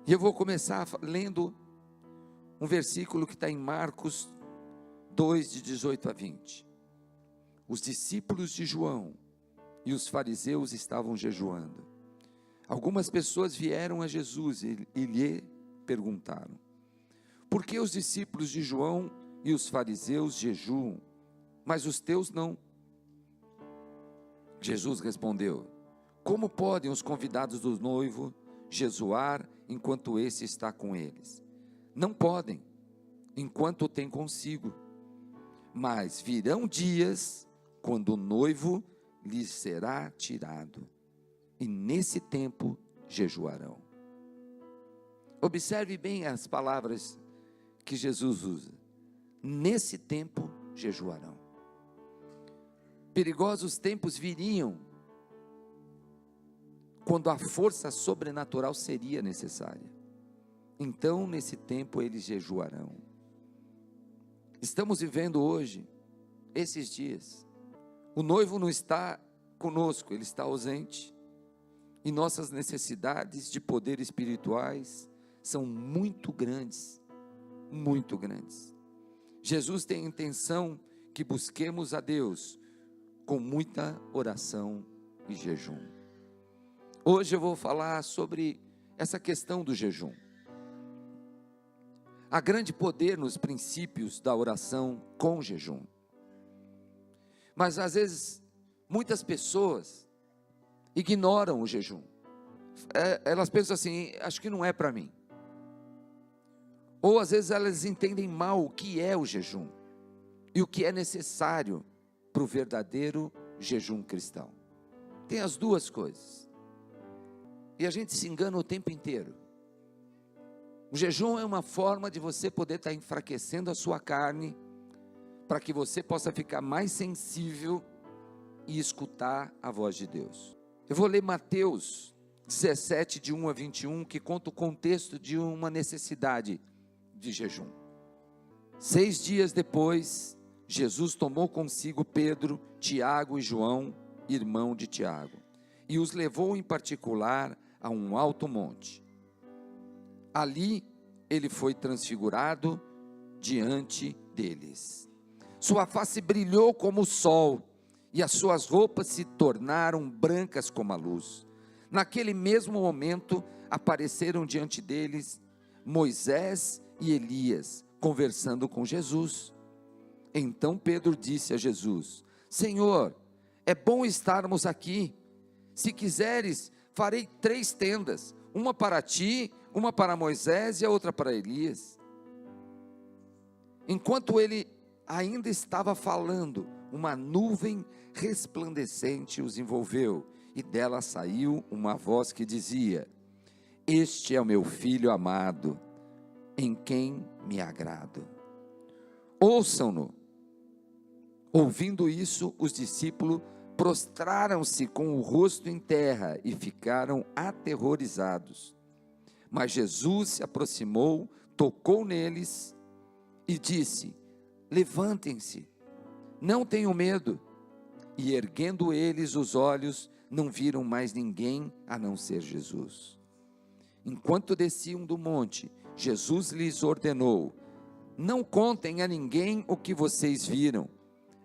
E eu vou começar lendo um versículo que está em Marcos 2, de 18 a 20. Os discípulos de João e os fariseus estavam jejuando. Algumas pessoas vieram a Jesus e lhe perguntaram: por que os discípulos de João e os fariseus jejuam, mas os teus não? Jesus respondeu: como podem os convidados do noivo jejuar enquanto esse está com eles? Não podem, enquanto o tem consigo. Mas virão dias quando o noivo lhes será tirado, e nesse tempo jejuarão. Observe bem as palavras que Jesus usa. Nesse tempo jejuarão. Perigosos tempos viriam quando a força sobrenatural seria necessária. Então, nesse tempo, eles jejuarão. Estamos vivendo hoje, esses dias. O noivo não está conosco, ele está ausente. E nossas necessidades de poder espirituais são muito grandes, muito grandes. Jesus tem a intenção que busquemos a Deus com muita oração e jejum. Hoje eu vou falar sobre essa questão do jejum. Há grande poder nos princípios da oração com jejum. Mas às vezes, muitas pessoas ignoram o jejum. Elas pensam assim: acho que não é para mim. Ou às vezes elas entendem mal o que é o jejum e o que é necessário para o verdadeiro jejum cristão. Tem as duas coisas. E a gente se engana o tempo inteiro. O jejum é uma forma de você poder estar enfraquecendo a sua carne, para que você possa ficar mais sensível e escutar a voz de Deus. Eu vou ler Mateus 17, de 1 a 21, que conta o contexto de uma necessidade de jejum. 6 dias depois, Jesus tomou consigo Pedro, Tiago e João, irmão de Tiago, e os levou em particular a um alto monte. Ali ele foi transfigurado diante deles. Sua face brilhou como o sol, e as suas roupas se tornaram brancas como a luz. Naquele mesmo momento apareceram diante deles Moisés e Elias, conversando com Jesus. Então Pedro disse a Jesus: Senhor, é bom estarmos aqui. Se quiseres, farei 3 tendas, uma para ti, uma para Moisés e a outra para Elias. Enquanto ele ainda estava falando, uma nuvem resplandecente os envolveu, e dela saiu uma voz que dizia: Este é o meu filho amado, em quem me agrado. Ouçam-no. Ouvindo isso, os discípulos prostraram-se com o rosto em terra e ficaram aterrorizados. Mas Jesus se aproximou, tocou neles e disse: Levantem-se, não tenham medo. E erguendo eles os olhos, não viram mais ninguém a não ser Jesus. Enquanto desciam do monte, Jesus lhes ordenou: Não contem a ninguém o que vocês viram,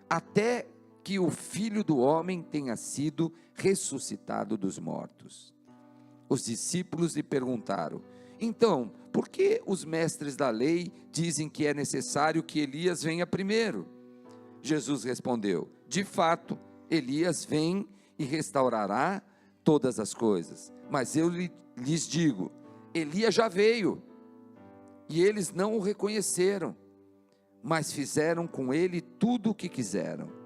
até que o Filho do Homem tenha sido ressuscitado dos mortos. Os discípulos lhe perguntaram: Então, por que os mestres da lei dizem que é necessário que Elias venha primeiro? Jesus respondeu: De fato, Elias vem e restaurará todas as coisas. Mas eu lhes digo: Elias já veio, e eles não o reconheceram, mas fizeram com ele tudo o que quiseram.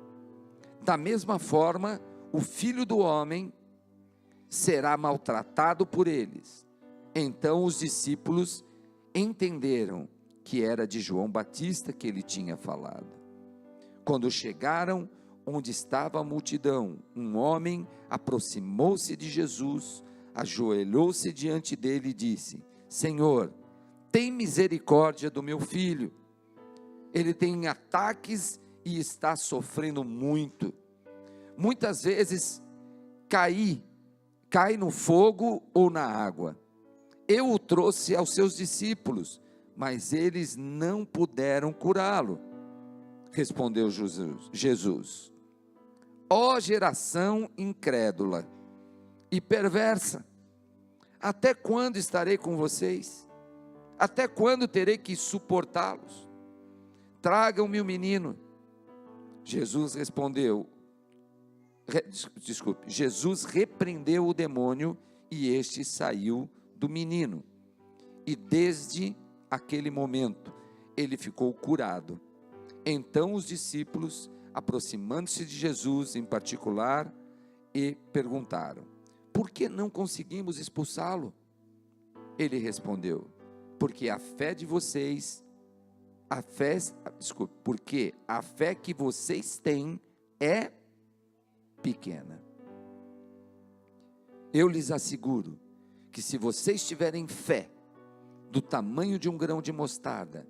Da mesma forma, o Filho do Homem será maltratado por eles. Então os discípulos entenderam que era de João Batista que ele tinha falado. Quando chegaram onde estava a multidão, um homem aproximou-se de Jesus, ajoelhou-se diante dele e disse: Senhor, tem misericórdia do meu filho. Ele tem ataques e está sofrendo muito. Muitas vezes cai no fogo ou na água. Eu o trouxe aos seus discípulos, mas eles não puderam curá-lo. Respondeu Jesus: ó geração incrédula e perversa, até quando estarei com vocês? Até quando terei que suportá-los? Tragam-me o menino. Jesus repreendeu o demônio e este saiu do menino. E desde aquele momento ele ficou curado. Então os discípulos, aproximando-se de Jesus em particular, e perguntaram: por que não conseguimos expulsá-lo? Ele respondeu: porque a fé de vocês, porque a fé que vocês têm é pequena. Eu lhes asseguro que se vocês tiverem fé do tamanho de um grão de mostarda,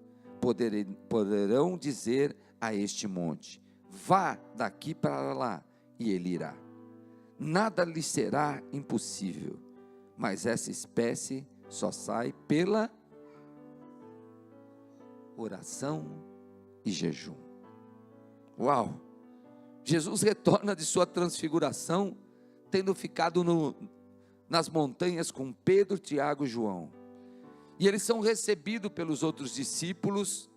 poderão dizer a este monte: vá daqui para lá, e ele irá. Nada lhe será impossível. Mas essa espécie só sai pela oração e jejum. Uau! Jesus retorna de sua transfiguração, tendo ficado nas montanhas com Pedro, Tiago e João. E eles são recebidos pelos outros discípulos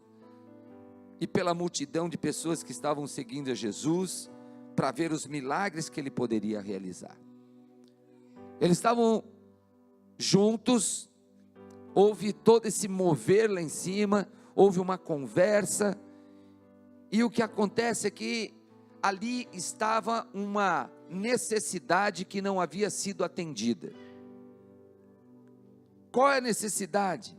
e pela multidão de pessoas que estavam seguindo a Jesus, para ver os milagres que ele poderia realizar. Eles estavam juntos, houve todo esse mover lá em cima, houve uma conversa, e o que acontece é que ali estava uma necessidade que não havia sido atendida. Qual é a necessidade?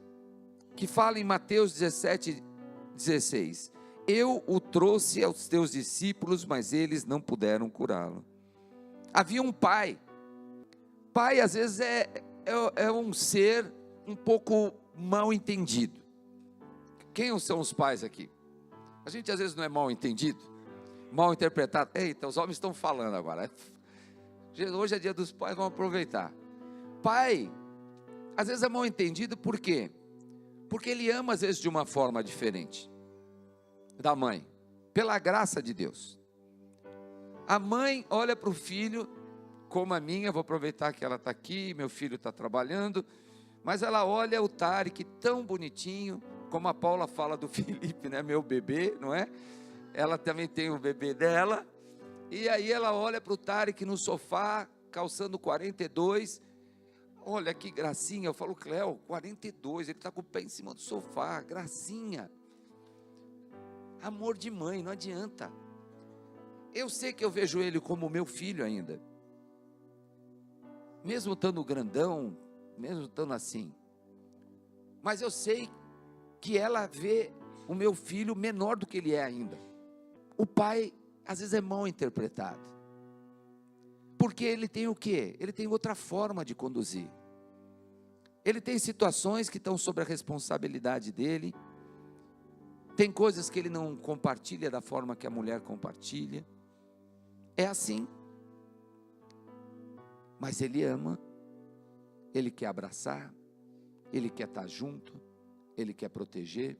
Que fala em Mateus 17:16. Eu o trouxe aos teus discípulos, mas eles não puderam curá-lo. Havia um pai. Pai, às vezes, é um ser um pouco mal entendido. Quem são os pais aqui? A gente, às vezes, não é mal entendido, mal interpretado. Eita, os homens estão falando agora. Hoje é dia dos pais, vamos aproveitar. Pai, às vezes é mal entendido, por quê? Porque ele ama, às vezes, de uma forma diferente da mãe, pela graça de Deus. A mãe olha para o filho, como a minha, vou aproveitar que ela está aqui, meu filho está trabalhando, mas ela olha o Tarek tão bonitinho, como a Paula fala do Felipe, né, meu bebê, não é? Ela também tem o bebê dela, e aí ela olha para o Tarek no sofá, calçando 42, olha que gracinha. Eu falo: Cléo, 42, ele está com o pé em cima do sofá, gracinha. Amor de mãe, não adianta. Eu sei que eu vejo ele como meu filho ainda, mesmo estando grandão, mesmo estando assim, mas eu sei que ela vê o meu filho menor do que ele é ainda. O pai, às vezes, é mal interpretado, porque ele tem o quê? Ele tem outra forma de conduzir, ele tem situações que estão sob a responsabilidade dele, tem coisas que ele não compartilha da forma que a mulher compartilha, é assim, mas ele ama, ele quer abraçar, ele quer estar junto, ele quer proteger.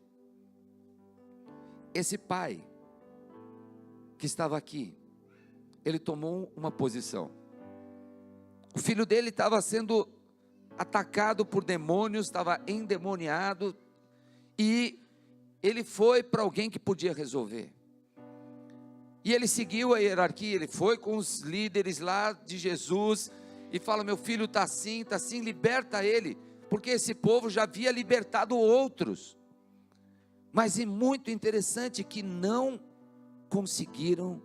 Esse pai que estava aqui, ele tomou uma posição. O filho dele estava sendo atacado por demônios, estava endemoniado, e ele foi para alguém que podia resolver. E ele seguiu a hierarquia, ele foi com os líderes lá de Jesus, e fala: meu filho está assim, liberta ele, porque esse povo já havia libertado outros. Mas é muito interessante que não conseguiram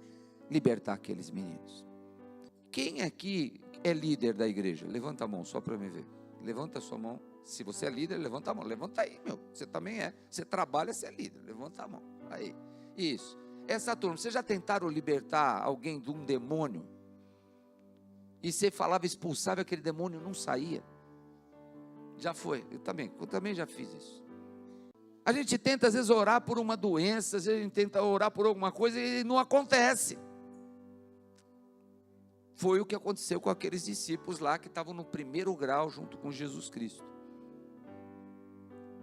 libertar aqueles meninos. Quem aqui é líder da igreja? Levanta a mão só para me ver. Levanta a sua mão. Se você é líder, levanta a mão. Levanta aí, meu. Você também é. Você trabalha, você é líder. Levanta a mão. Aí. Isso. Essa turma, vocês já tentaram libertar alguém de um demônio? E você falava, expulsava aquele demônio, não saía? Já foi. Eu também já fiz isso. A gente tenta, às vezes, orar por uma doença, às vezes a gente tenta orar por alguma coisa e não acontece. Foi o que aconteceu com aqueles discípulos lá que estavam no primeiro grau junto com Jesus Cristo.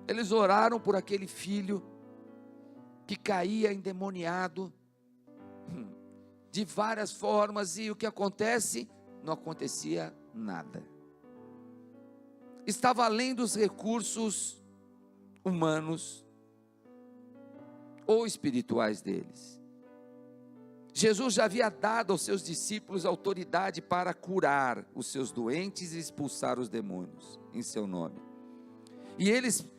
Eles oraram por aquele filho que caía endemoniado de várias formas, e o que acontece? Não acontecia nada. Estava além dos recursos humanos ou espirituais deles. Jesus já havia dado aos seus discípulos autoridade para curar os seus doentes e expulsar os demônios em seu nome. E eles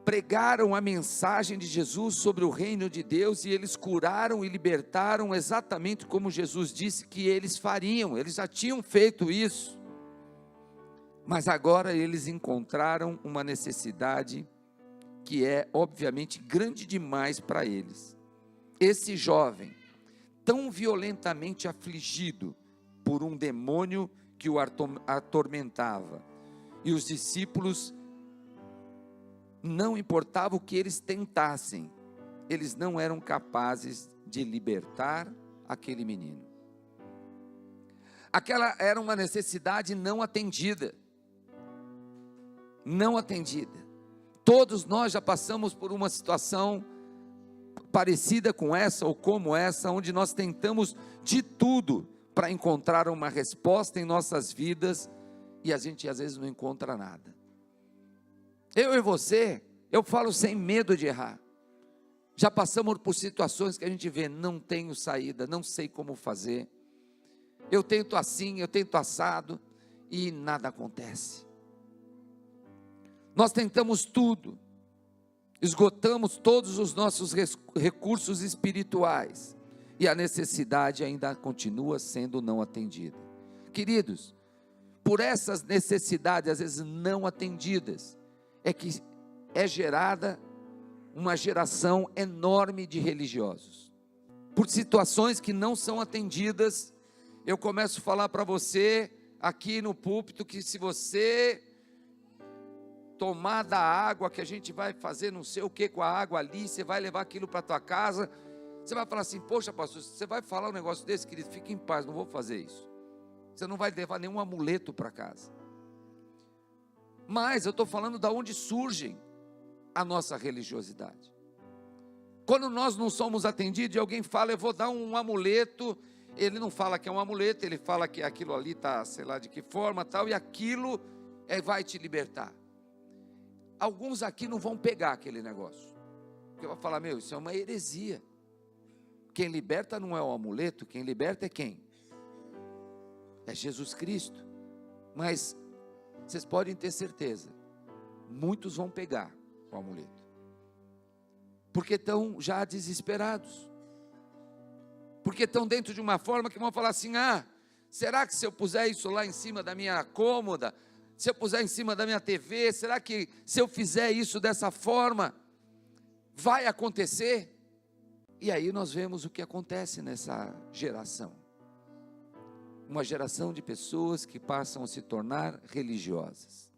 pregaram a mensagem de Jesus sobre o reino de Deus, e eles curaram e libertaram exatamente como Jesus disse que eles fariam. Eles já tinham feito isso, mas agora eles encontraram uma necessidade que é obviamente grande demais para eles. Esse jovem, tão violentamente afligido por um demônio que o atormentava, e os discípulos, não importava o que eles tentassem, eles não eram capazes de libertar aquele menino. Aquela era uma necessidade não atendida. Não atendida. Todos nós já passamos por uma situação parecida com essa ou como essa, onde nós tentamos de tudo para encontrar uma resposta em nossas vidas e a gente às vezes não encontra nada. Eu e você, eu falo sem medo de errar. Já passamos por situações que a gente vê, não tenho saída, não sei como fazer. Eu tento assim, eu tento assado e nada acontece. Nós tentamos tudo, esgotamos todos os nossos recursos espirituais e a necessidade ainda continua sendo não atendida. Queridos, por essas necessidades às vezes não atendidas, é que é gerada uma geração enorme de religiosos. Por situações que não são atendidas, eu começo a falar para você aqui no púlpito que se você tomar da água que a gente vai fazer não sei o que com a água ali, você vai levar aquilo para a tua casa, você vai falar assim, poxa pastor, você vai falar um negócio desse, querido, fique em paz, não vou fazer isso. Você não vai levar nenhum amuleto para casa. Mas eu estou falando de onde surge a nossa religiosidade. Quando nós não somos atendidos e alguém fala, eu vou dar um amuleto, ele não fala que é um amuleto, ele fala que aquilo ali está, sei lá de que forma, tal, e aquilo vai te libertar. Alguns aqui não vão pegar aquele negócio, porque vai falar, isso é uma heresia. Quem liberta não é o amuleto, quem liberta é quem? É Jesus Cristo. Mas vocês podem ter certeza, muitos vão pegar o amuleto, porque estão já desesperados, porque estão dentro de uma forma que vão falar assim, será que se eu puser isso lá em cima da minha cômoda, se eu puser em cima da minha TV, será que se eu fizer isso dessa forma, vai acontecer? E aí nós vemos o que acontece nessa geração. Uma geração de pessoas que passam a se tornar religiosas.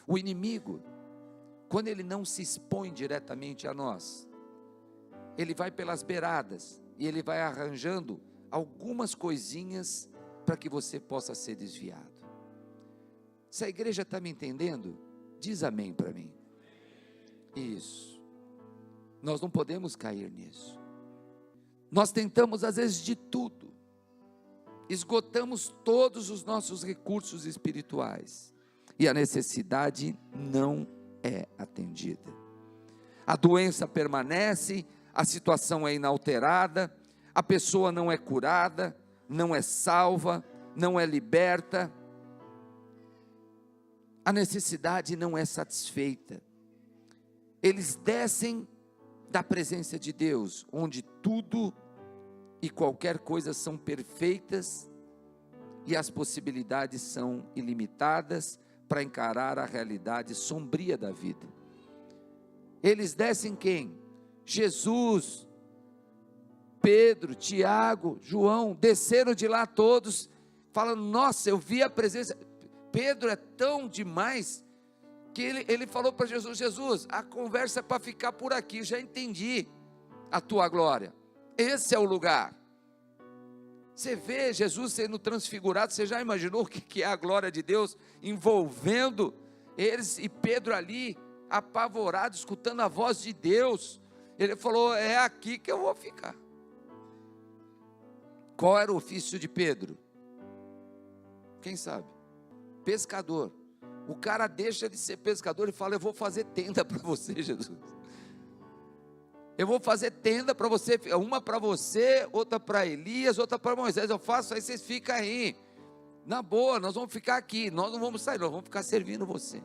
O inimigo, quando ele não se expõe diretamente a nós, ele vai pelas beiradas e ele vai arranjando algumas coisinhas para que você possa ser desviado. Se a igreja está me entendendo, diz amém para mim. Isso. Nós não podemos cair nisso. Nós tentamos às vezes de tudo. Esgotamos todos os nossos recursos espirituais e a necessidade não é atendida. A doença permanece, a situação é inalterada, a pessoa não é curada, não é salva, não é liberta. A necessidade não é satisfeita. Eles descem da presença de Deus, onde tudo e qualquer coisa são perfeitas e as possibilidades são ilimitadas para encarar a realidade sombria da vida. Eles descem quem? Jesus, Pedro, Tiago, João, desceram de lá todos, falando, nossa, eu vi a presença. Pedro é tão demais, que ele falou para Jesus, Jesus, a conversa é para ficar por aqui, já entendi a tua glória. Esse é o lugar. Você vê Jesus sendo transfigurado, você já imaginou o que é a glória de Deus envolvendo eles e Pedro ali apavorado, escutando a voz de Deus. Ele falou: é aqui que eu vou ficar. Qual era o ofício de Pedro? Quem sabe? Pescador. O cara deixa de ser pescador e fala: eu vou fazer tenda para você, Jesus. Eu vou fazer tenda para você, uma para você, outra para Elias, outra para Moisés. Eu faço, aí vocês ficam aí. Na boa, nós vamos ficar aqui, nós não vamos sair, nós vamos ficar servindo você.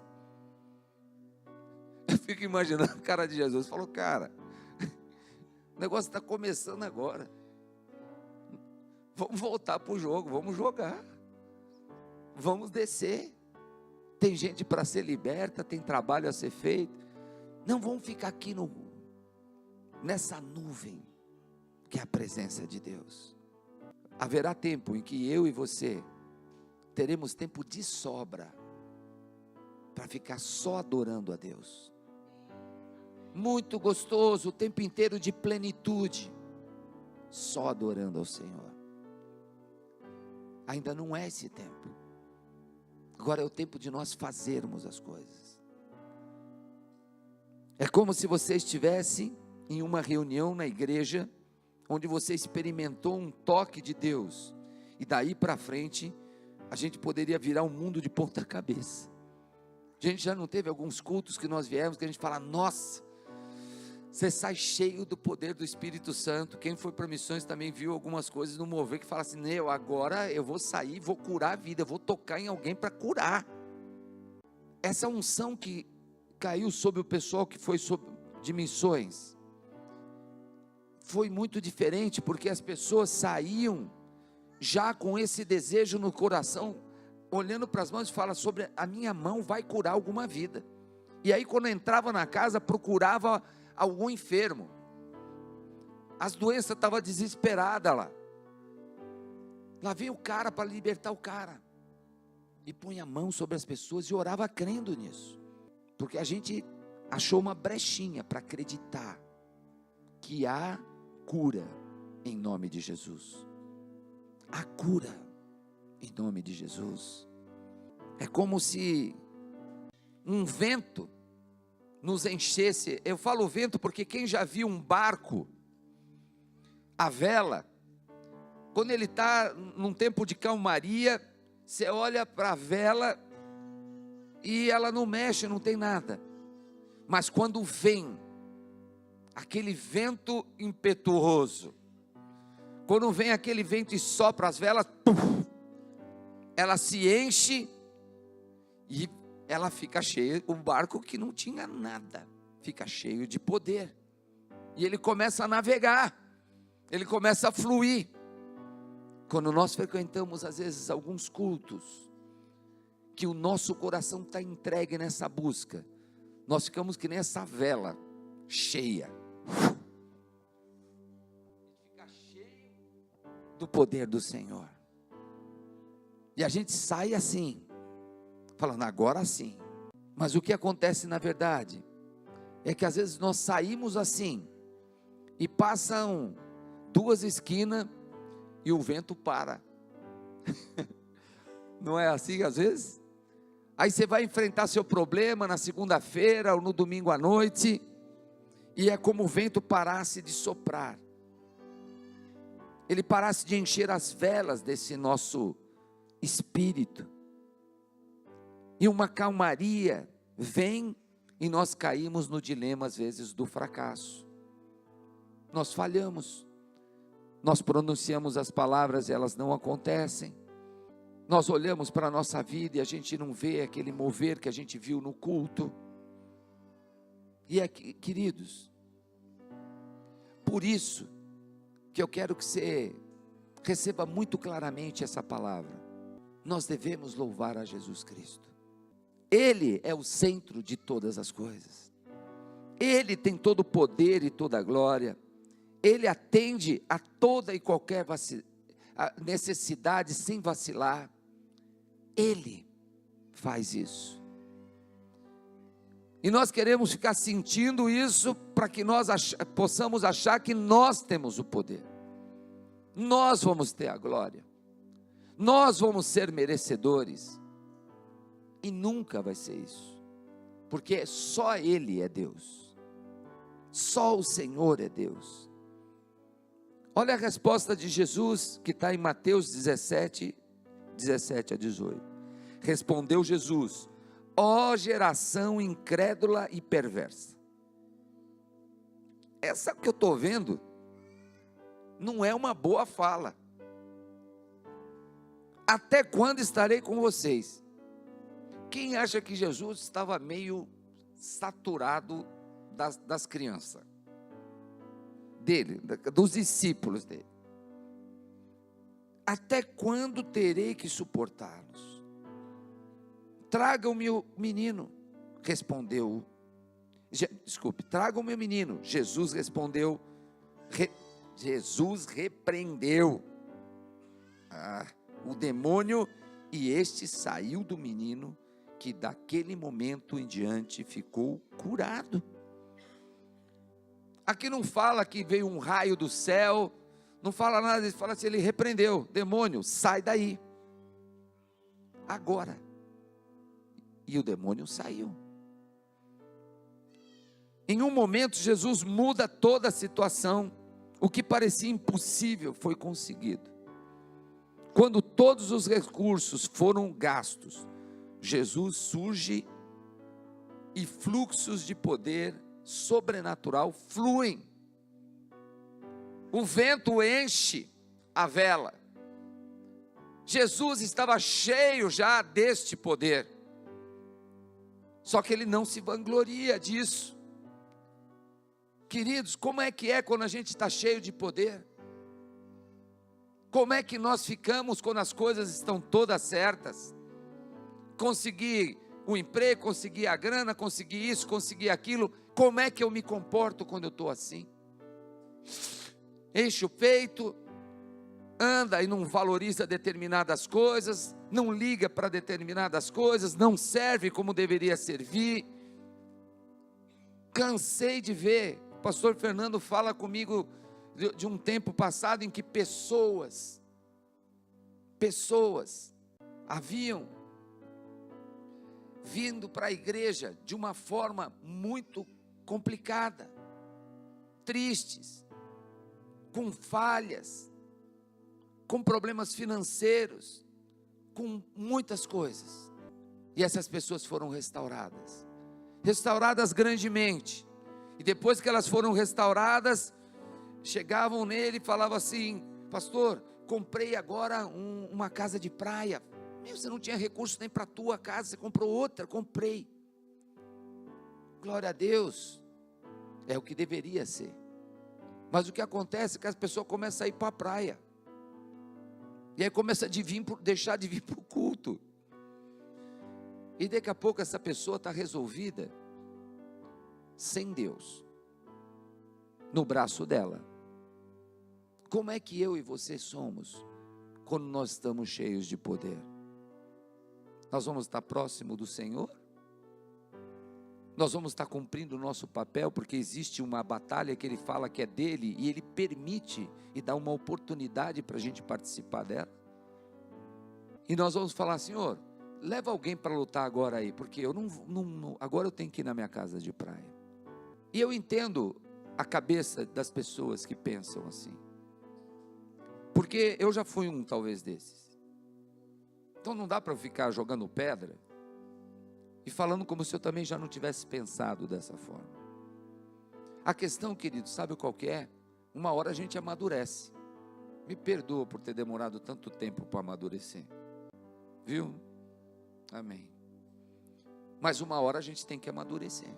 Eu fico imaginando a cara de Jesus. Falou: cara, o negócio está começando agora. Vamos voltar para o jogo, vamos jogar. Vamos descer. Tem gente para ser liberta, tem trabalho a ser feito. Não vamos ficar aqui nessa nuvem que é a presença de Deus. Haverá tempo em que eu e você teremos tempo de sobra para ficar só adorando a Deus. Muito gostoso, o tempo inteiro de plenitude, só adorando ao Senhor. Ainda não é esse tempo. Agora é o tempo de nós fazermos as coisas. É como se você estivesse em uma reunião na igreja, onde você experimentou um toque de Deus, e daí para frente, a gente poderia virar um mundo de ponta cabeça. A gente já não teve alguns cultos que nós viemos, que a gente fala: nossa, você sai cheio do poder do Espírito Santo. Quem foi para missões também viu algumas coisas no mover, que fala assim: agora eu vou sair, vou curar a vida, eu vou tocar em alguém para curar. Essa unção que caiu sobre o pessoal que foi de missões, foi muito diferente, porque as pessoas saíam já com esse desejo no coração, olhando para as mãos e fala: sobre a minha mão vai curar alguma vida. E aí quando entrava na casa, procurava algum enfermo. As doenças estavam desesperadas lá. Lá veio o cara para libertar o cara. E punha a mão sobre as pessoas e orava crendo nisso. Porque a gente achou uma brechinha para acreditar que há cura em nome de Jesus. A cura em nome de Jesus. É como se um vento nos enchesse. Eu falo vento porque quem já viu um barco, a vela, quando ele está num tempo de calmaria, você olha para a vela e ela não mexe, não tem nada. Mas quando vem aquele vento impetuoso, quando vem aquele vento e sopra as velas, ela se enche e ela fica cheia. O barco que não tinha nada fica cheio de poder, e ele começa a navegar, ele começa a fluir. Quando nós frequentamos às vezes alguns cultos, que o nosso coração está entregue nessa busca, nós ficamos que nem essa vela cheia, fica cheio do poder do Senhor, e a gente sai assim, falando: agora sim. Mas o que acontece na verdade é que às vezes nós saímos assim, e passam 2 esquinas e o vento para. Não é assim às vezes? Aí você vai enfrentar seu problema na segunda-feira ou no domingo à noite, e é como o vento parasse de soprar, ele parasse de encher as velas desse nosso espírito, e uma calmaria vem, e nós caímos no dilema às vezes do fracasso. Nós falhamos, nós pronunciamos as palavras e elas não acontecem. Nós olhamos para a nossa vida e a gente não vê aquele mover que a gente viu no culto. E aqui, queridos, por isso que eu quero que você receba muito claramente essa palavra. Nós devemos louvar a Jesus Cristo. Ele é o centro de todas as coisas. Ele tem todo o poder e toda a glória. Ele atende a toda e qualquer necessidade sem vacilar. Ele faz isso. E nós queremos ficar sentindo isso para que nós possamos achar que nós temos o poder. Nós vamos ter a glória. Nós vamos ser merecedores. E nunca vai ser isso. porque só Ele é Deus, só o Senhor é Deus. Olha a resposta de Jesus, que está em Mateus 17, 17 a 18. Respondeu Jesus: ó geração incrédula e perversa. Essa que eu estou vendo não é uma boa fala. Até quando estarei com vocês? Quem acha que Jesus estava meio saturado das crianças dele, dos discípulos dele? Até quando terei que suportá-los? Tragam-me o menino, respondeu. Tragam-me o menino. Jesus respondeu. Jesus repreendeu o demônio, e este saiu do menino, que daquele momento em diante ficou curado. Aqui não fala que veio um raio do céu, não fala nada, ele fala assim, ele repreendeu: demônio, sai daí, agora. E o demônio saiu. Em um momento Jesus muda toda a situação. O que parecia impossível foi conseguido. Quando todos os recursos foram gastos, Jesus surge e fluxos de poder sobrenatural fluem. O vento enche a vela. Jesus estava cheio já deste poder. Só que ele não se vangloria disso. Queridos, como é que é quando a gente está cheio de poder? Como é que nós ficamos quando as coisas estão todas certas? Consegui o emprego, consegui a grana, consegui isso, consegui aquilo. Como é que eu me comporto quando eu estou assim? Enche o peito, anda e não valoriza determinadas coisas, não liga para determinadas coisas, não serve como deveria servir. Cansei de ver. O pastor Fernando fala comigo de um tempo passado em que pessoas haviam vindo para a igreja de uma forma muito complicada, tristes, com falhas, com problemas financeiros, com muitas coisas. E essas pessoas foram restauradas grandemente. E depois que elas foram restauradas, chegavam nele e falavam assim: pastor, comprei agora uma casa de praia. Você não tinha recurso nem para a tua casa, você comprou outra. Comprei. Glória a Deus. É o que deveria ser. Mas o que acontece é que as pessoas começam a ir para a praia. E aí começa a deixar de vir para o culto. E daqui a pouco essa pessoa está resolvida sem Deus no braço dela. Como é que eu e você somos quando nós estamos cheios de poder? Nós vamos estar próximo do Senhor? Nós vamos estar cumprindo o nosso papel, porque existe uma batalha que Ele fala que é dele, e Ele permite e dá uma oportunidade para a gente participar dela? E nós vamos falar: Senhor, leva alguém para lutar agora aí, porque eu agora eu tenho que ir na minha casa de praia. E eu entendo a cabeça das pessoas que pensam assim, porque eu já fui um talvez desses. Então não dá para eu ficar jogando pedra e falando como se eu também já não tivesse pensado dessa forma. A questão, querido, sabe qual que é? Uma hora a gente amadurece. Me perdoa por ter demorado tanto tempo para amadurecer, viu? Amém. Mas uma hora a gente tem que amadurecer.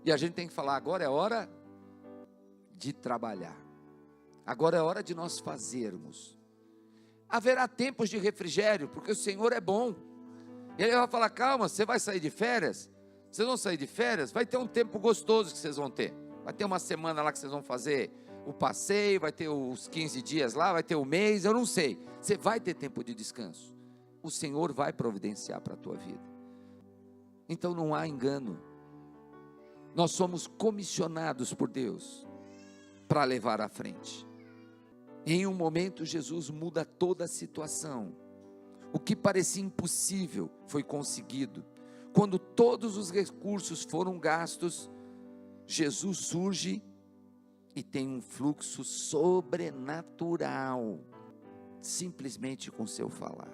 E a gente tem que falar: agora é hora de trabalhar. Agora é hora de nós fazermos. Haverá tempos de refrigério, porque o Senhor é bom. E ele vai falar: calma, você vai sair de férias? Vocês vão sair de férias? Vai ter um tempo gostoso que vocês vão ter. Vai ter uma semana lá que vocês vão fazer o passeio, vai ter os 15 dias lá, vai ter o mês, eu não sei. Você vai ter tempo de descanso. O Senhor vai providenciar para a tua vida. Então não há engano. Nós somos comissionados por Deus para levar à frente. Em um momento Jesus muda toda a situação. O que parecia impossível foi conseguido. quando todos os recursos foram gastos, Jesus surge e tem um fluxo sobrenatural, simplesmente com seu falar.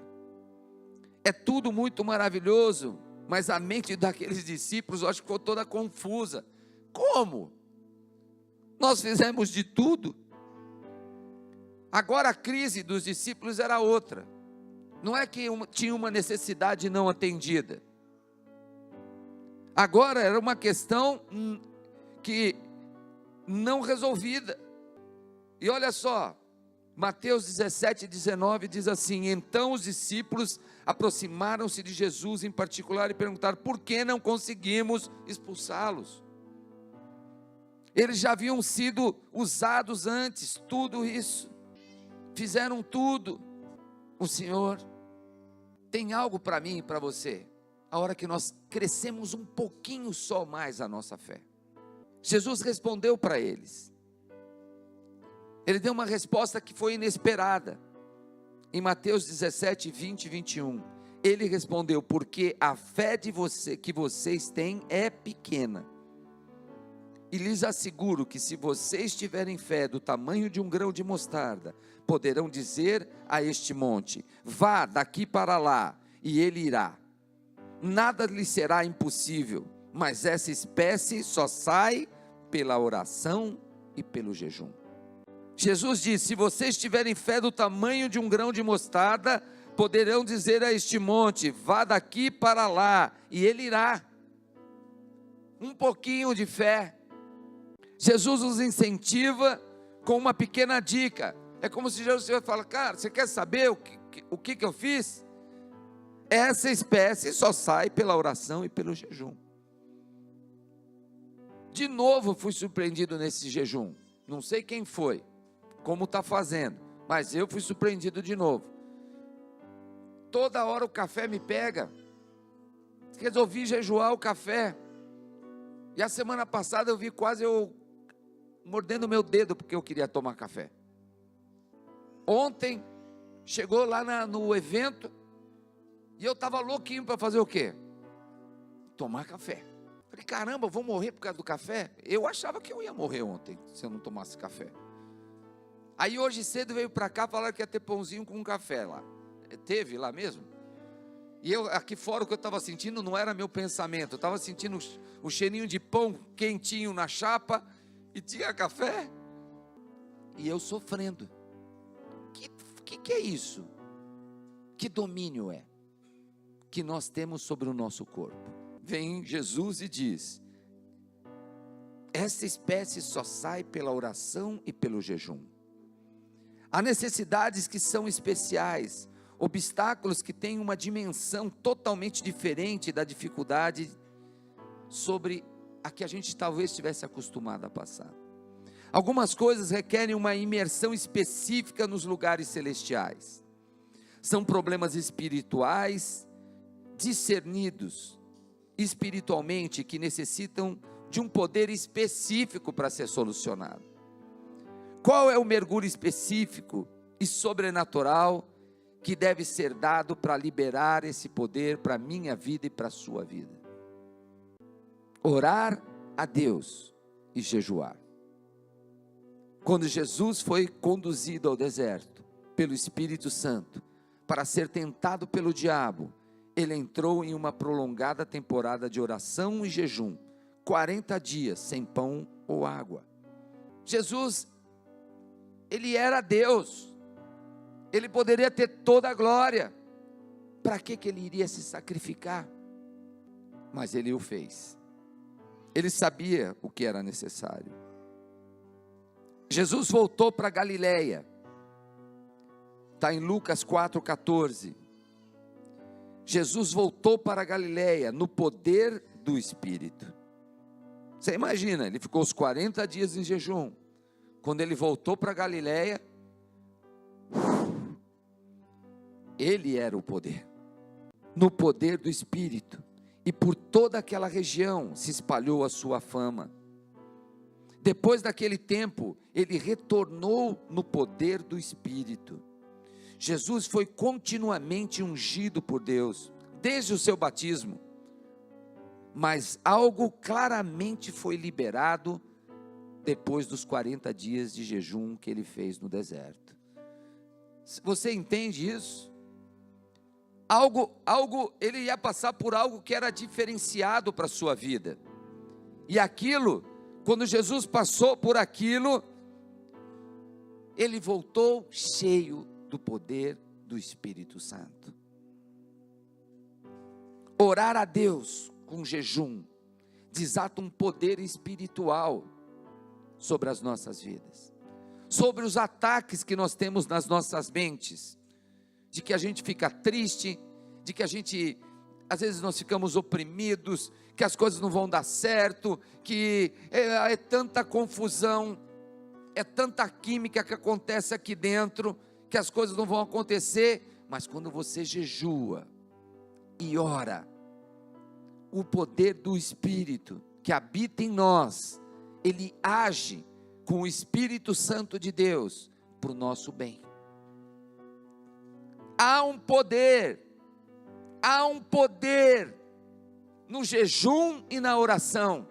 É tudo muito maravilhoso, mas a mente daqueles discípulos, eu acho que ficou toda confusa. Como? Nós fizemos de tudo. Agora a crise dos discípulos era outra. Não é que tinha uma necessidade não atendida. Agora era uma questão que não resolvida. E olha só, Mateus 17:19 diz assim: então os discípulos aproximaram-se de Jesus em particular e perguntaram: por que não conseguimos expulsá-los? Eles já haviam sido usados antes, tudo isso, fizeram tudo. O Senhor tem algo para mim e para você, a hora que nós crescemos um pouquinho só mais a nossa fé. Jesus respondeu para eles. Ele deu uma resposta que foi inesperada. Em Mateus 17, 20 e 21, ele respondeu: porque a fé que vocês têm é pequena. E lhes asseguro que se vocês tiverem fé do tamanho de um grão de mostarda, poderão dizer a este monte: vá daqui para lá, e ele irá. Nada lhe será impossível, mas essa espécie só sai pela oração e pelo jejum. Jesus disse: se vocês tiverem fé do tamanho de um grão de mostarda, poderão dizer a este monte: vá daqui para lá, e ele irá. Um pouquinho de fé. Jesus nos incentiva com uma pequena dica. É como se Jesus fala: cara, você quer saber o que eu fiz? Essa espécie só sai pela oração e pelo jejum. De novo fui surpreendido nesse jejum. Não sei quem foi, como está fazendo, mas eu fui surpreendido de novo. Toda hora o café me pega. Resolvi jejuar o café. E a semana passada eu vi quase eu mordendo meu dedo porque eu queria tomar café. Ontem chegou lá no evento e eu estava louquinho para fazer o quê? Tomar café. Falei: caramba, eu vou morrer por causa do café? Eu achava que eu ia morrer ontem se eu não tomasse café. Aí hoje cedo veio para cá, falaram que ia ter pãozinho com café lá. Teve lá mesmo? E eu aqui fora, o que eu estava sentindo não era meu pensamento, eu estava sentindo o cheirinho de pão quentinho na chapa e tinha café. E eu sofrendo. Que é isso? Que domínio é que nós temos sobre o nosso corpo? Vem Jesus e diz: essa espécie só sai pela oração e pelo jejum. Há necessidades que são especiais, obstáculos que têm uma dimensão totalmente diferente da dificuldade sobre a que a gente talvez estivesse acostumado a passar. Algumas coisas requerem uma imersão específica nos lugares celestiais. São problemas espirituais, discernidos espiritualmente, que necessitam de um poder específico para ser solucionado. Qual é o mergulho específico e sobrenatural que deve ser dado para liberar esse poder para a minha vida e para a sua vida? Orar a Deus e jejuar. Quando Jesus foi conduzido ao deserto pelo Espírito Santo para ser tentado pelo diabo, ele entrou em uma prolongada temporada de oração e jejum, 40 dias sem pão ou água. Jesus, ele era Deus, ele poderia ter toda a glória. Para que ele iria se sacrificar? Mas ele o fez. Ele sabia o que era necessário. Jesus voltou para Galileia. Está em Lucas 4,14. Jesus voltou para Galileia no poder do Espírito. Você imagina, ele ficou os 40 dias em jejum. Quando ele voltou para Galileia, ele era o poder. No poder do Espírito. E por toda aquela região se espalhou a sua fama. Depois daquele tempo, ele retornou no poder do Espírito. Jesus foi continuamente ungido por Deus, desde o seu batismo. mas algo claramente foi liberado depois dos 40 dias de jejum que ele fez no deserto. Você entende isso? Ele ia passar por algo que era diferenciado para a sua vida. E aquilo, quando Jesus passou por aquilo, ele voltou cheio do poder do Espírito Santo. Orar a Deus com jejum desata um poder espiritual sobre as nossas vidas, sobre os ataques que nós temos nas nossas mentes, de que a gente fica triste, de que às vezes nós ficamos oprimidos, que as coisas não vão dar certo, que é tanta confusão, é tanta química que acontece aqui dentro, que as coisas não vão acontecer. Mas quando você jejua e ora, o poder do Espírito que habita em nós, ele age com o Espírito Santo de Deus para o nosso bem. Há um poder no jejum e na oração.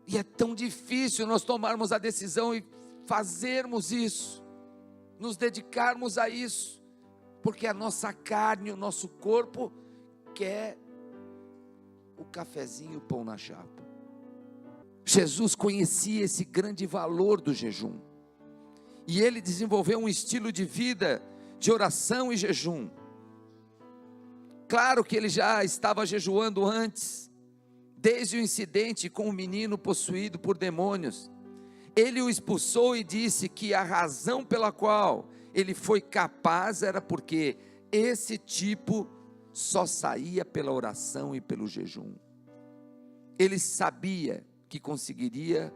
E é tão difícil nós tomarmos a decisão e fazermos isso, nos dedicarmos a isso, porque a nossa carne, o nosso corpo quer o cafezinho e o pão na chapa. Jesus conhecia esse grande valor do jejum, e ele desenvolveu um estilo de vida de oração e jejum. Claro que ele já estava jejuando antes, desde o incidente com o menino possuído por demônios. Ele o expulsou e disse que a razão pela qual ele foi capaz era porque esse tipo só saía pela oração e pelo jejum. Ele sabia que conseguiria,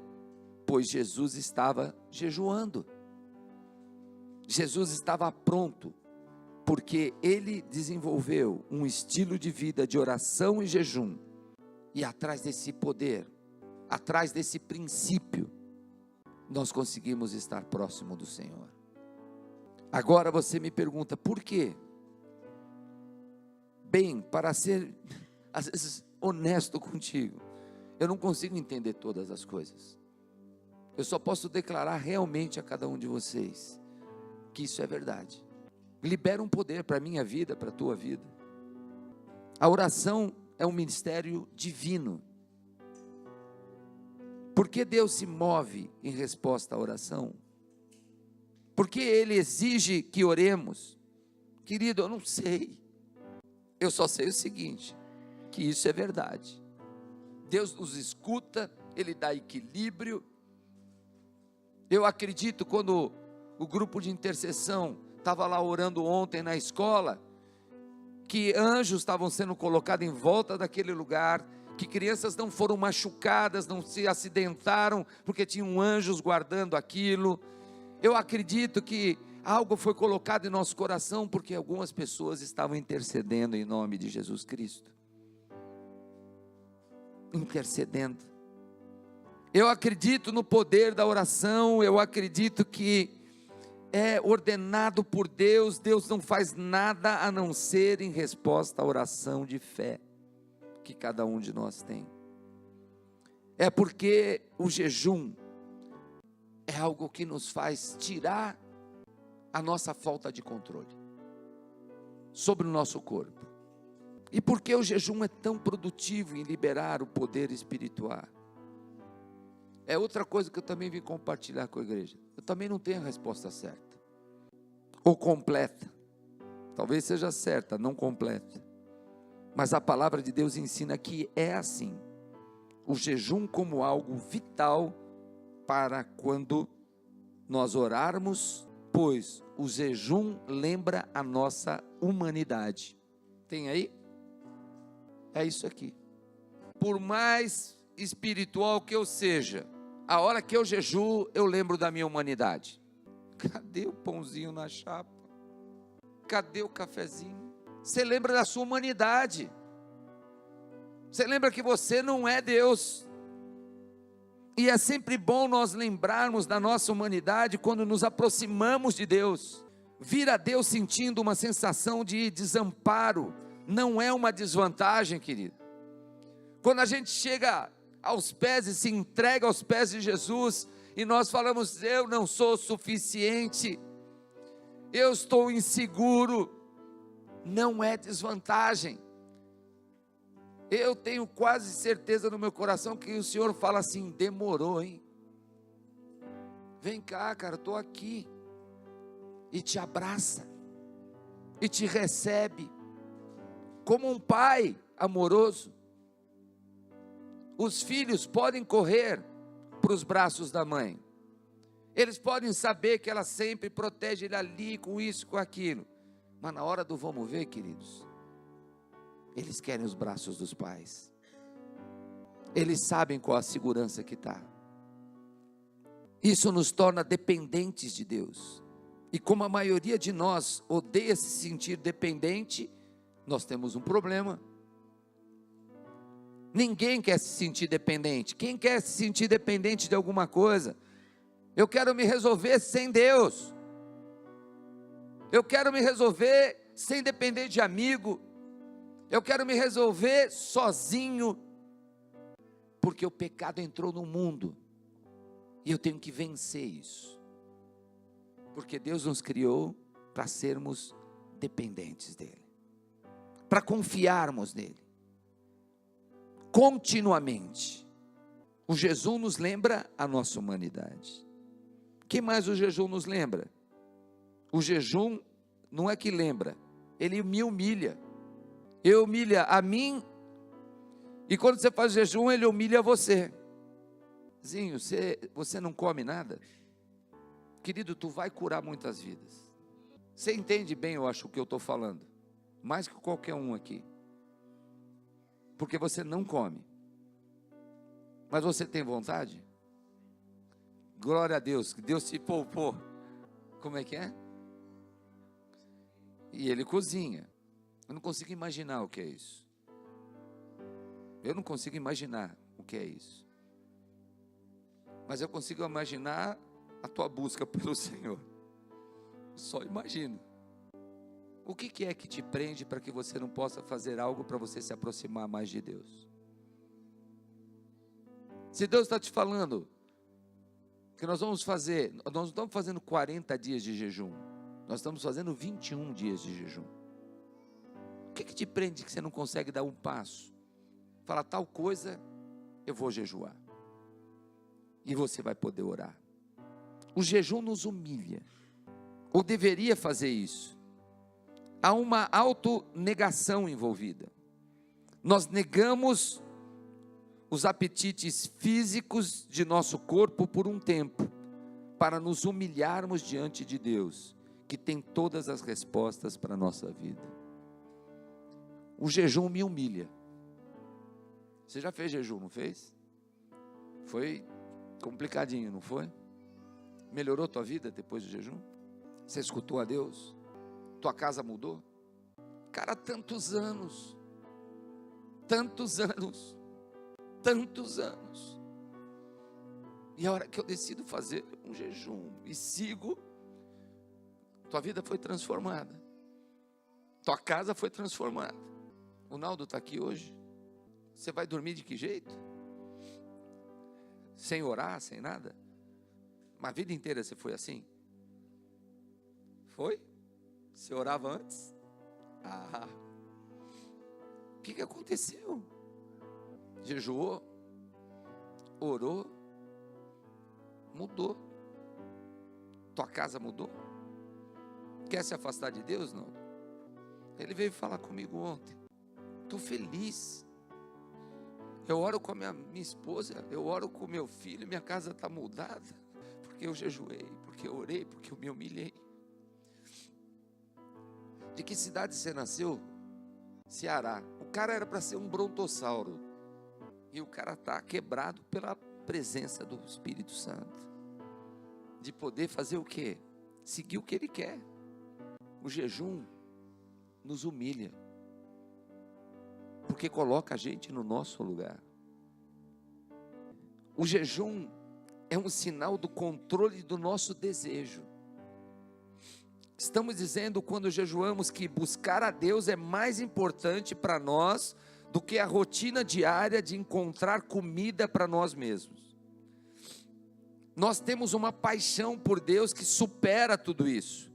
pois Jesus estava jejuando. Jesus estava pronto, porque ele desenvolveu um estilo de vida de oração e jejum. E atrás desse poder, atrás desse princípio, nós conseguimos estar próximo do Senhor. Agora você me pergunta, por quê? Bem, para ser, às vezes, honesto contigo, eu não consigo entender todas as coisas. Eu só posso declarar realmente a cada um de vocês que isso é verdade. Libera um poder para a minha vida, para a tua vida. A oração é um ministério divino. Por que Deus se move em resposta à oração? Por que Ele exige que oremos? Querido, eu não sei. Eu só sei o seguinte, que isso é verdade. Deus nos escuta, Ele dá equilíbrio. Eu acredito, quando o grupo de intercessão estava lá orando ontem na escola, que anjos estavam sendo colocados em volta daquele lugar, que crianças não foram machucadas, não se acidentaram, porque tinham anjos guardando aquilo. Eu acredito que algo foi colocado em nosso coração, porque algumas pessoas estavam intercedendo em nome de Jesus Cristo. Intercedendo. Eu acredito no poder da oração, eu acredito que é ordenado por Deus. Deus não faz nada a não ser em resposta à oração de fé que cada um de nós tem. É porque o jejum é algo que nos faz tirar a nossa falta de controle sobre o nosso corpo. E por que o jejum é tão produtivo em liberar o poder espiritual? É outra coisa que eu também vim compartilhar com a igreja. Eu também não tenho a resposta certa, ou completa. Talvez seja certa, não completa. Mas a palavra de Deus ensina que é assim. O jejum como algo vital para quando nós orarmos, pois o jejum lembra a nossa humanidade. Tem aí? É isso aqui. Por mais espiritual que eu seja, a hora que eu jejuo, eu lembro da minha humanidade. Cadê o pãozinho na chapa? Cadê o cafezinho? Você lembra da sua humanidade. Você lembra que você não é Deus. E é sempre bom nós lembrarmos da nossa humanidade quando nos aproximamos de Deus. Vir a Deus sentindo uma sensação de desamparo não é uma desvantagem, querido. Quando a gente chega aos pés e se entrega aos pés de Jesus, e nós falamos: eu não sou suficiente, eu estou inseguro, não é desvantagem. Eu tenho quase certeza no meu coração que o Senhor fala assim: demorou, hein? Vem cá, cara, estou aqui. E te abraça, e te recebe, como um pai amoroso. Os filhos podem correr para os braços da mãe, eles podem saber que ela sempre protege ele ali, com isso, com aquilo, mas na hora do vamos ver, queridos, eles querem os braços dos pais, eles sabem qual a segurança que está. Isso nos torna dependentes de Deus, e como a maioria de nós odeia se sentir dependente, nós temos um problema. Ninguém quer se sentir dependente. Quem quer se sentir dependente de alguma coisa? Eu quero me resolver sem Deus, eu quero me resolver sem depender de amigo, eu quero me resolver sozinho, porque o pecado entrou no mundo, e eu tenho que vencer isso, porque Deus nos criou para sermos dependentes dEle, para confiarmos nele, continuamente. O jejum nos lembra a nossa humanidade. O que mais o jejum nos lembra? O jejum não é que lembra, ele me humilha, ele humilha a mim, e quando você faz jejum, ele humilha você. Zinho, você não come nada? Querido, tu vai curar muitas vidas. Você entende bem, eu acho, o que eu estou falando, mais que qualquer um aqui, porque você não come, mas você tem vontade? Glória a Deus, que Deus te poupou. Como é que é? E Ele cozinha. Eu não consigo imaginar o que é isso. Eu não consigo imaginar o que é isso. Mas eu consigo imaginar a tua busca pelo Senhor. Só imagino. O que é que te prende para que você não possa fazer algo para você se aproximar mais de Deus? Se Deus está te falando que nós vamos fazer, nós não estamos fazendo 40 dias de jejum, nós estamos fazendo 21 dias de jejum. O que te prende que você não consegue dar um passo? Fala, tal coisa, eu vou jejuar. E você vai poder orar. O jejum nos humilha, ou deveria fazer isso. Há uma autonegação envolvida. Nós negamos os apetites físicos de nosso corpo por um tempo, para nos humilharmos diante de Deus, que tem todas as respostas para a nossa vida. O jejum me humilha. Você já fez jejum, não fez? Foi complicadinho, não foi? Melhorou tua vida depois do jejum? Você escutou a Deus? Tua casa mudou? Cara, tantos anos, e a hora que eu decido fazer um jejum e sigo, tua vida foi transformada, tua casa foi transformada. O Naldo está aqui hoje. Você vai dormir de que jeito? Sem orar, sem nada? Mas a vida inteira você foi assim? Foi? Você orava antes? O que aconteceu? Jejuou, orou, mudou. Tua casa mudou? Quer se afastar de Deus? Não. Ele veio falar comigo ontem. Estou feliz. Eu oro com a minha esposa, eu oro com o meu filho, minha casa está mudada, porque eu jejuei, porque eu orei, porque eu me humilhei. De que cidade você nasceu? Ceará. O cara era para ser um brontossauro, e o cara está quebrado pela presença do Espírito Santo, de poder fazer o quê? Seguir o que ele quer. O jejum nos humilha, porque coloca a gente no nosso lugar. O jejum é um sinal do controle do nosso desejo. Estamos dizendo, quando jejuamos, que buscar a Deus é mais importante para nós do que a rotina diária de encontrar comida para nós mesmos. Nós temos uma paixão por Deus que supera tudo isso,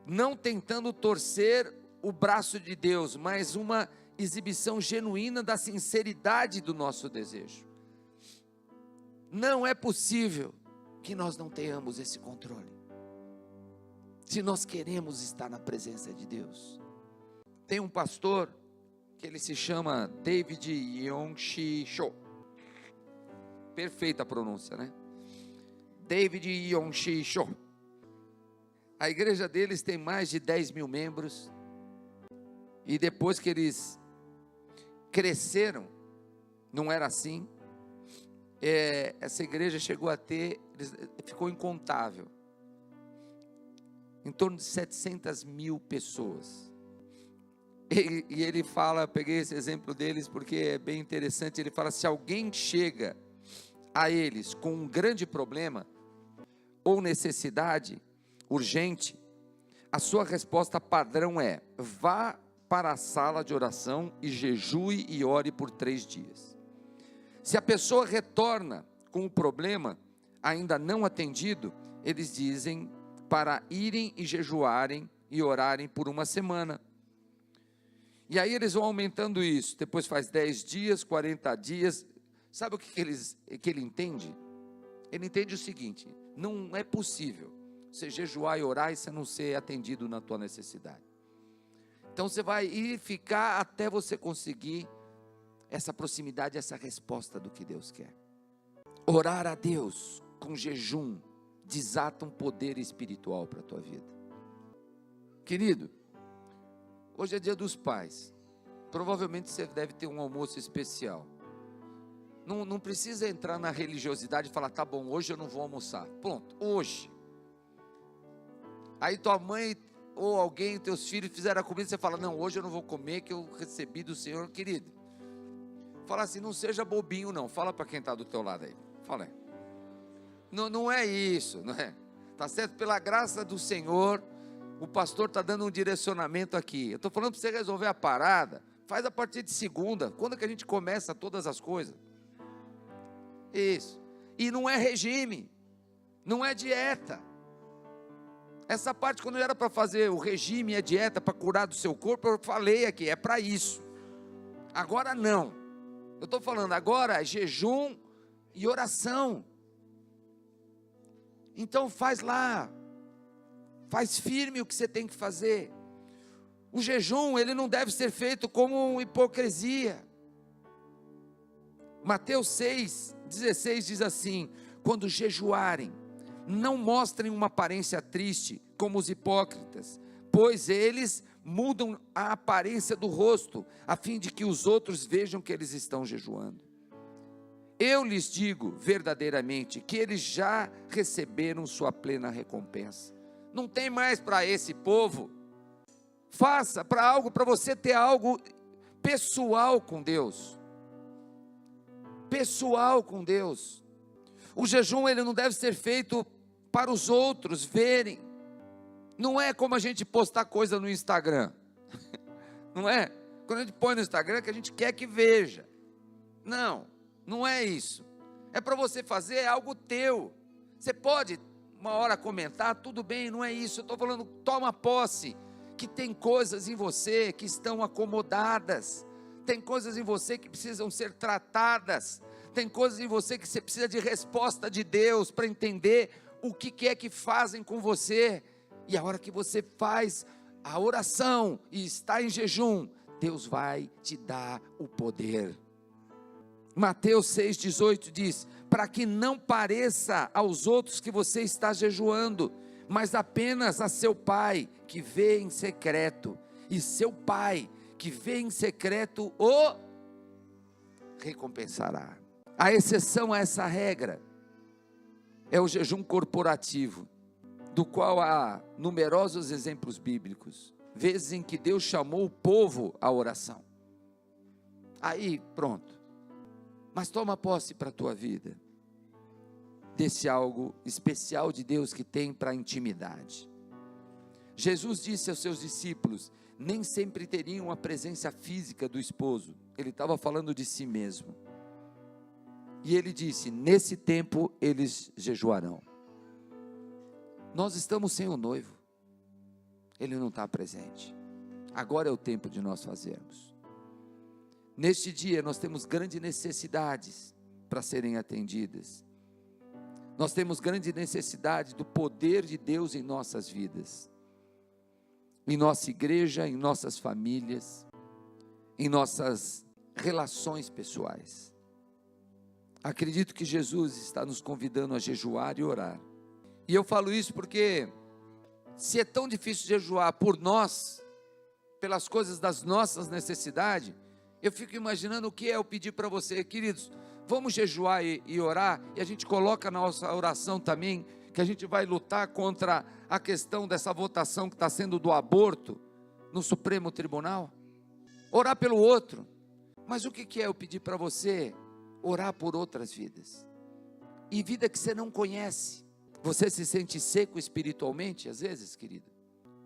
não tentando torcer o braço de Deus, mas uma exibição genuína da sinceridade do nosso desejo. Não é possível que nós não tenhamos esse controle, se nós queremos estar na presença de Deus. Tem um pastor que ele se chama David Yonggi Cho, perfeita a pronúncia, né? David Yonggi Cho. A igreja deles tem mais de 10 mil membros, e depois que eles cresceram, não era assim, essa igreja chegou a ter, ficou incontável, em torno de 700 mil pessoas. E ele fala, peguei esse exemplo deles porque é bem interessante, ele fala: se alguém chega a eles com um grande problema ou necessidade urgente, a sua resposta padrão é: vá para a sala de oração e jejue e ore por 3 dias. Se a pessoa retorna com o problema ainda não atendido, eles dizem para irem e jejuarem e orarem por 1 semana. E aí eles vão aumentando isso, depois faz 10 dias, 40 dias, sabe o que ele entende? Ele entende o seguinte: não é possível você jejuar e orar e você não ser atendido na tua necessidade. Então você vai ir ficar até você conseguir essa proximidade, essa resposta do que Deus quer. Orar a Deus com jejum desata um poder espiritual para a tua vida. Querido, hoje é dia dos pais, provavelmente você deve ter um almoço especial. Não precisa entrar na religiosidade e falar: tá bom, hoje eu não vou almoçar, pronto, hoje. Aí tua mãe ou alguém, teus filhos fizeram a comida, você fala: não, hoje eu não vou comer, que eu recebi do Senhor. Querido, fala assim, não seja bobinho não, fala para quem está do teu lado aí, fala aí. Não é isso, não é? Tá certo? Pela graça do Senhor, o pastor está dando um direcionamento aqui. Eu estou falando para você resolver a parada, faz a partir de segunda, quando é que a gente começa todas as coisas? Isso. E não é regime, não é dieta. Essa parte, quando era para fazer o regime e a dieta para curar do seu corpo, eu falei aqui, é para isso. Agora não. Eu estou falando agora jejum e oração. Então faz lá, faz firme o que você tem que fazer. O jejum, ele não deve ser feito como hipocrisia. Mateus 6,16 diz assim: quando jejuarem, não mostrem uma aparência triste como os hipócritas, pois eles mudam a aparência do rosto, a fim de que os outros vejam que eles estão jejuando. Eu lhes digo verdadeiramente que eles já receberam sua plena recompensa. Não tem mais para esse povo. Faça para você ter algo pessoal com Deus. Pessoal com Deus. O jejum, ele não deve ser feito para os outros verem. Não é como a gente postar coisa no Instagram. Não é? Quando a gente põe no Instagram, que a gente quer que veja. Não é isso. É para você fazer algo teu. Você pode uma hora comentar, tudo bem, não é isso. Eu estou falando, toma posse, que tem coisas em você que estão acomodadas. Tem coisas em você que precisam ser tratadas. Tem coisas em você que você precisa de resposta de Deus para entender o que é que fazem com você. E a hora que você faz a oração e está em jejum, Deus vai te dar o poder. Mateus 6,18 diz: para que não pareça aos outros que você está jejuando, mas apenas a seu Pai que vê em secreto, e seu Pai que vê em secreto o recompensará. A exceção a essa regra é o jejum corporativo, do qual há numerosos exemplos bíblicos, vezes em que Deus chamou o povo à oração. Aí pronto. Mas toma posse para a tua vida desse algo especial de Deus que tem para a intimidade. Jesus disse aos seus discípulos: nem sempre teriam a presença física do esposo. Ele estava falando de si mesmo. E ele disse: nesse tempo eles jejuarão. Nós estamos sem o noivo, ele não está presente. Agora é o tempo de nós fazermos. Neste dia nós temos grandes necessidades para serem atendidas. Nós temos grande necessidade do poder de Deus em nossas vidas, em nossa igreja, em nossas famílias, em nossas relações pessoais. Acredito que Jesus está nos convidando a jejuar e orar. E eu falo isso porque, se é tão difícil jejuar por nós, pelas coisas das nossas necessidades, eu fico imaginando o que é eu pedir para você, queridos, vamos jejuar e orar, e a gente coloca na nossa oração também, que a gente vai lutar contra a questão dessa votação que está sendo do aborto, no Supremo Tribunal, orar pelo outro. Mas o que é eu pedir para você orar por outras vidas, e vida que você não conhece? Você se sente seco espiritualmente, às vezes, querido?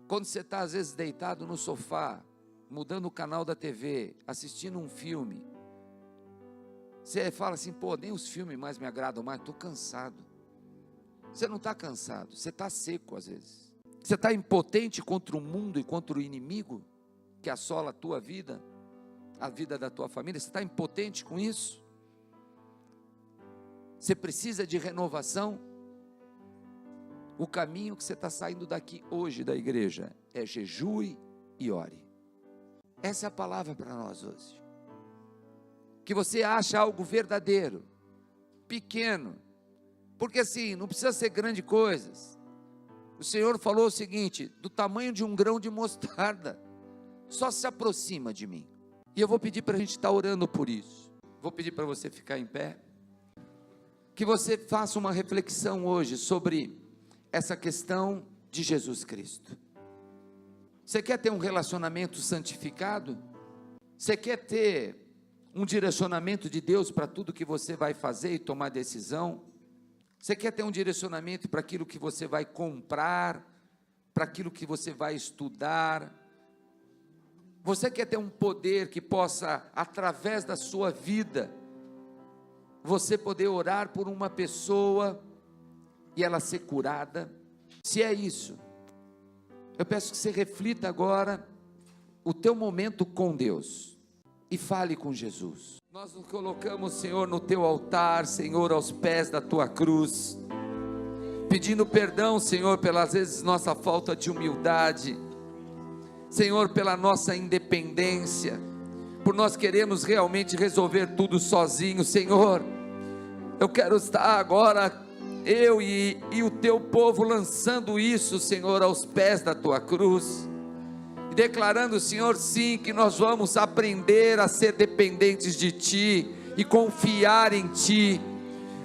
Quando você está, às vezes, deitado no sofá, mudando o canal da TV, assistindo um filme, você fala assim: pô, nem os filmes mais me agradam mais, estou cansado. Você não está cansado, você está seco às vezes. Você está impotente contra o mundo e contra o inimigo que assola a tua vida, a vida da tua família. Você está impotente com isso? Você precisa de renovação? O caminho que você está saindo daqui hoje da igreja é jejue e ore. Essa é a palavra para nós hoje. Que você ache algo verdadeiro, pequeno, porque assim, não precisa ser grandes coisas. O Senhor falou o seguinte: do tamanho de um grão de mostarda, só se aproxima de mim. E eu vou pedir para a gente estar orando por isso. Vou pedir para você ficar em pé, que você faça uma reflexão hoje sobre essa questão de Jesus Cristo. Você quer ter um relacionamento santificado? Você quer ter um direcionamento de Deus para tudo que você vai fazer e tomar decisão? Você quer ter um direcionamento para aquilo que você vai comprar, para aquilo que você vai estudar? Você quer ter um poder que possa, através da sua vida, você poder orar por uma pessoa e ela ser curada? Se é isso, eu peço que você reflita agora o teu momento com Deus e fale com Jesus. Nós nos colocamos, Senhor, no teu altar, Senhor, aos pés da tua cruz, pedindo perdão, Senhor, pelas vezes nossa falta de humildade, Senhor, pela nossa independência, por nós queremos realmente resolver tudo sozinho. Senhor, eu quero estar agora, eu e o teu povo, lançando isso, Senhor, aos pés da tua cruz, e declarando, Senhor, sim, que nós vamos aprender a ser dependentes de Ti, e confiar em Ti.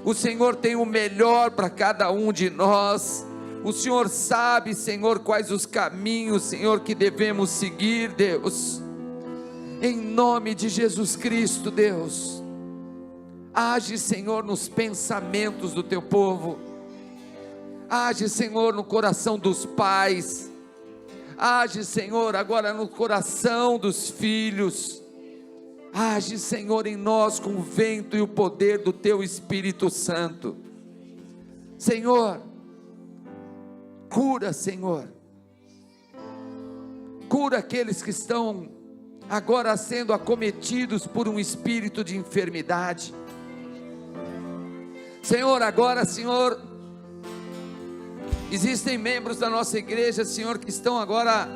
O Senhor tem o melhor para cada um de nós. O Senhor sabe, Senhor, quais os caminhos, Senhor, que devemos seguir, Deus. Em nome de Jesus Cristo, Deus, age, Senhor, nos pensamentos do teu povo. Age, Senhor, no coração dos pais. Age, Senhor, agora no coração dos filhos. Age, Senhor, em nós com o vento e o poder do teu Espírito Santo. Senhor, cura, Senhor. Cura aqueles que estão agora sendo acometidos por um espírito de enfermidade. Senhor, agora, Senhor, existem membros da nossa igreja, Senhor, que estão agora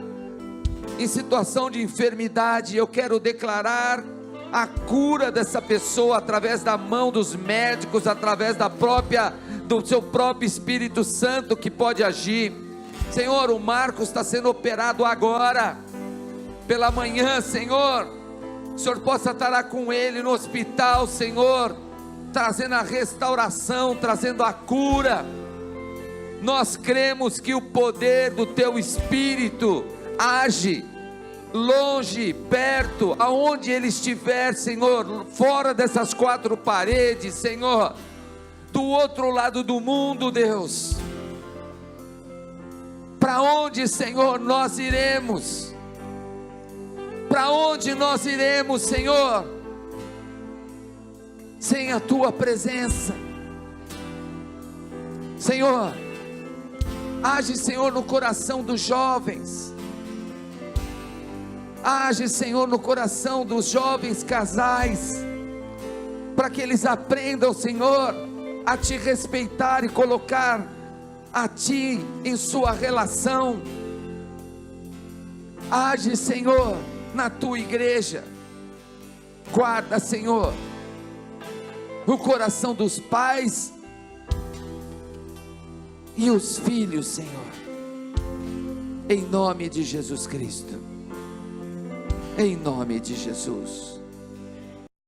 em situação de enfermidade. Eu quero declarar a cura dessa pessoa através da mão dos médicos, através do seu próprio Espírito Santo que pode agir. Senhor, o Marcos está sendo operado agora, pela manhã, Senhor. O Senhor possa estar lá com ele no hospital, Senhor, trazendo a restauração, trazendo a cura. Nós cremos que o poder do teu Espírito age, longe, perto, aonde ele estiver, Senhor, fora dessas quatro paredes, Senhor, do outro lado do mundo, Deus. Para onde, Senhor, nós iremos? Para onde nós iremos, Senhor, sem a tua presença? Senhor, age, Senhor, no coração dos jovens. Age, Senhor, no coração dos jovens casais, para que eles aprendam, Senhor, a te respeitar e colocar a ti em sua relação. Age, Senhor, na tua igreja. Guarda, Senhor, o coração dos pais e os filhos, Senhor, em nome de Jesus Cristo, em nome de Jesus.